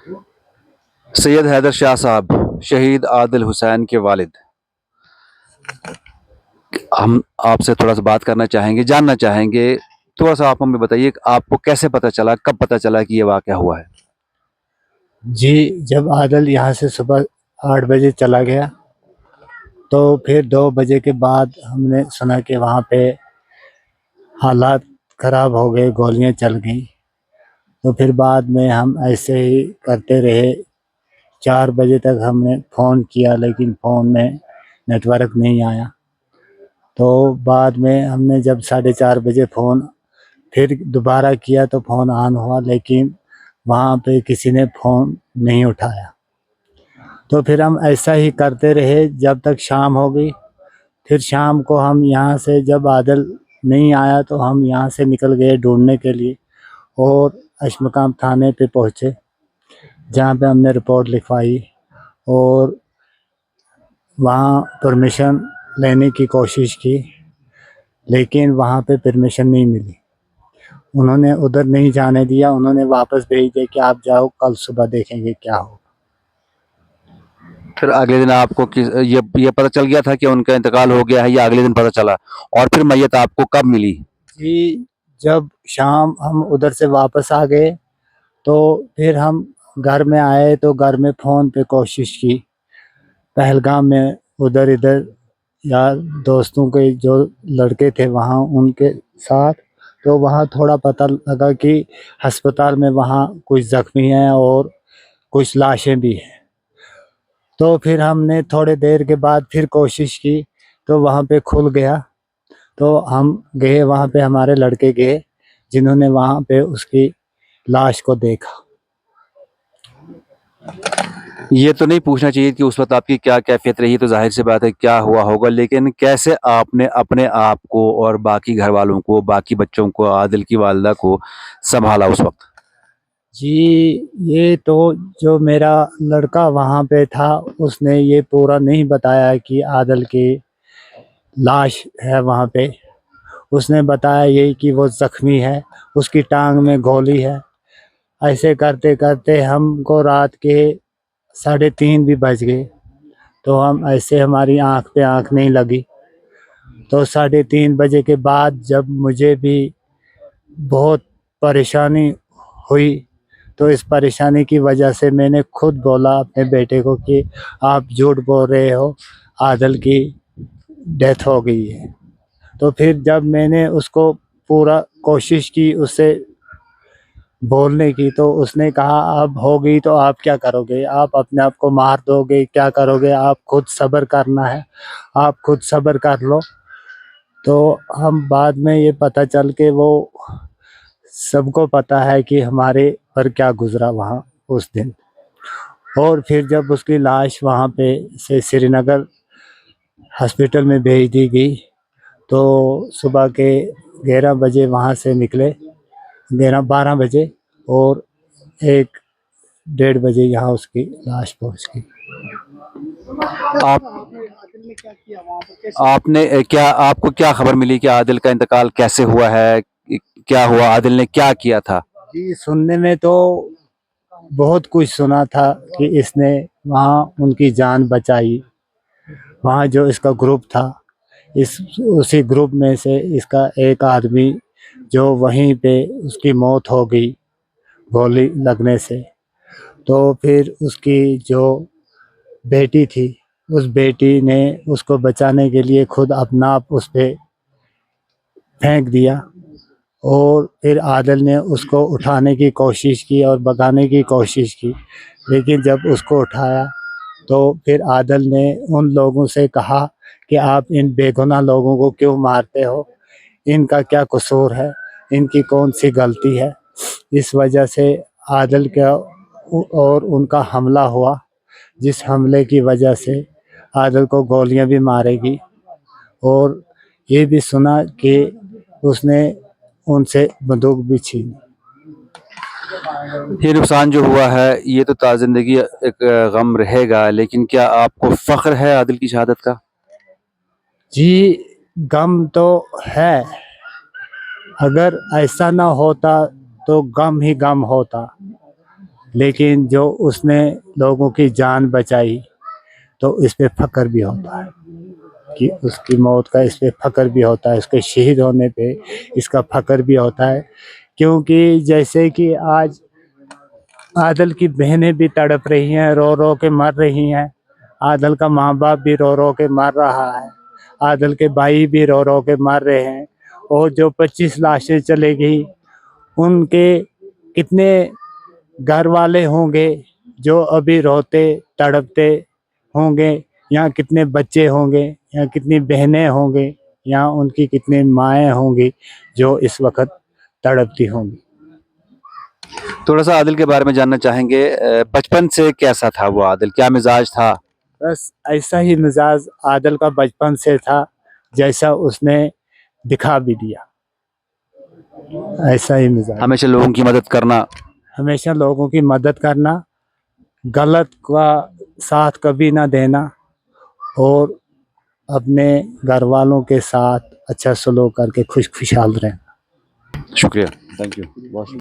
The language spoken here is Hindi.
सैयद हैदर शाह साहब, शहीद आदिल हुसैन के वालिद, हम आपसे थोड़ा सा बात करना चाहेंगे, जानना चाहेंगे। थोड़ा सा आप हमें बताइए कि आपको कैसे पता चला, कब पता चला कि ये वाक़या हुआ है? जी, जब आदल यहाँ से सुबह 8 बजे चला गया, तो फिर 2 बजे के बाद हमने सुना कि वहाँ पे हालात ख़राब हो गए, गोलियाँ चल गईं। तो फिर बाद में हम ऐसे ही करते रहे, 4 बजे तक हमने फ़ोन किया, लेकिन फ़ोन में नेटवर्क नहीं आया। तो बाद में हमने जब 4:30 बजे फ़ोन फिर दोबारा किया तो फ़ोन ऑन हुआ, लेकिन वहाँ पे किसी ने फ़ोन नहीं उठाया। तो फिर हम ऐसा ही करते रहे जब तक शाम हो गई। फिर शाम को हम यहाँ से जब आदल नहीं आया तो हम यहाँ से निकल गए ढूँढने के लिए और अशमकाम थाने पे पहुँचे, जहाँ पे हमने रिपोर्ट लिखवाई और वहाँ परमिशन लेने की कोशिश की, लेकिन वहाँ पे परमिशन नहीं मिली। उन्होंने उधर नहीं जाने दिया, उन्होंने वापस भेज दिया कि आप जाओ, कल सुबह देखेंगे क्या हो। फिर अगले दिन आपको ये पता चल गया था कि उनका इंतकाल हो गया है, या अगले दिन पता चला? और फिर मैयत आपको कब मिली? जी, जब शाम हम उधर से वापस आ गए तो फिर हम घर में आए तो घर में फ़ोन पे कोशिश की, पहलगाम में उधर इधर या दोस्तों के जो लड़के थे वहाँ उनके साथ, तो वहाँ थोड़ा पता लगा कि अस्पताल में वहाँ कुछ ज़ख्मी हैं और कुछ लाशें भी हैं। तो फिर हमने थोड़ी देर के बाद फिर कोशिश की तो वहाँ पे खुल गया, तो हम गए वहाँ पे, हमारे लड़के गए जिन्होंने वहाँ पे उसकी लाश को देखा। ये तो नहीं पूछना चाहिए कि उस वक़्त आपकी क्या कैफ़ियत रही, तो ज़ाहिर-सी बात है क्या हुआ होगा, लेकिन कैसे आपने अपने आप को और बाकी घरवालों को, बाकी बच्चों को, आदिल की वालिदा को सँभाला उस वक़्त? जी, ये तो जो मेरा लड़का वहाँ पे था, उसने ये पूरा नहीं बताया कि आदल की लाश है वहाँ पे। उसने बताया यही कि वो ज़ख्मी है, उसकी टाँग में गोली है। ऐसे करते-करते हमको रात के 3:30 भी बज गए, तो हम ऐसे, हमारी आँख पे आँख नहीं लगी। तो 3:30 बजे के बाद जब मुझे भी बहुत परेशानी हुई, तो इस परेशानी की वजह से मैंने खुद बोला अपने बेटे को कि आप झूठ बोल रहे हो, आदल की डेथ हो गई है। तो फिर जब मैंने उसको पूरा कोशिश की उससे बोलने की, तो उसने कहा अब हो गई तो आप क्या करोगे, आप अपने आप को मार दोगे, क्या करोगे, आप खुद सब्र करना है, आप खुद सब्र कर लो। तो हम बाद में ये पता चल के वो सबको पता है कि हमारे पर क्या गुजरा वहाँ उस दिन। और फिर जब उसकी लाश वहाँ पे से श्रीनगर हॉस्पिटल में भेज दी गई, तो सुबह के 11 बजे वहाँ से निकले, 11-12 बजे, और 1 डेढ़ बजे यहाँ उसकी लाश पहुँच गई। आप आपने क्या आपको क्या खबर मिली कि आदिल का इंतकाल कैसे हुआ है? क्या हुआ? आदिल ने क्या किया था? जी, सुनने में तो बहुत कुछ सुना था कि इसने वहाँ उनकी जान बचाई। वहाँ जो इसका ग्रुप था, इस उसी ग्रुप में से इसका एक आदमी जो वहीं पे उसकी मौत हो गई गोली लगने से। तो फिर उसकी जो बेटी थी, उस बेटी ने उसको बचाने के लिए खुद अपना आप उस पे फेंक दिया, और फिर आदिल ने उसको उठाने की कोशिश की और भगाने की कोशिश की, लेकिन जब उसको उठाया तो फिर आदिल ने उन लोगों से कहा कि आप इन बेगुनाह लोगों को क्यों मारते हो, इनका क्या कसूर है, इनकी कौन सी गलती है। इस वजह से आदिल का और उनका हमला हुआ, जिस हमले की वजह से आदिल को गोलियां भी मारेगी, और ये भी सुना कि उसने उनसे बंदूक भी छीनी। ये नुकसान जो हुआ है, ये तो ज़िंदगी एक गम रहेगा, लेकिन क्या आपको फ़ख्र है आदिल की शहादत का? जी, गम तो है, अगर ऐसा ना होता तो गम ही गम होता। लेकिन जो उसने लोगों की जान बचाई तो इस पे फ़ख्र भी होता है कि उसकी मौत का इस पे फ़ख्र भी होता है, उसके शहीद होने पे इसका फ़ख्र भी होता है। क्योंकि जैसे कि आज आदल की बहनें भी तड़प रही हैं, रो रो के मर रही हैं। आदल का माँ बाप भी रो रो के मर रहा है। आदल के भाई भी रो रो के मर रहे हैं। और जो 25 लाशें चले गई, उनके कितने घर वाले होंगे जो अभी रोते तड़पते होंगे, या कितने बच्चे होंगे, या कितनी बहनें होंगे, या उनकी कितनी माएँ होंगी जो इस वक्त तड़पती होंगी। थोड़ा सा आदिल के बारे में जानना चाहेंगे, बचपन से कैसा था वो आदिल, क्या मिजाज था? बस ऐसा ही मिजाज आदल का बचपन से था जैसा उसने दिखा भी दिया, ऐसा ही मिजाज। हमेशा लोगों की मदद करना। हमेशा लोगों की मदद करना, गलत का साथ कभी ना देना, और अपने घर वालों के साथ अच्छा सलूक करके खुशहाल रहना। शुक्रिया, थैंक यू।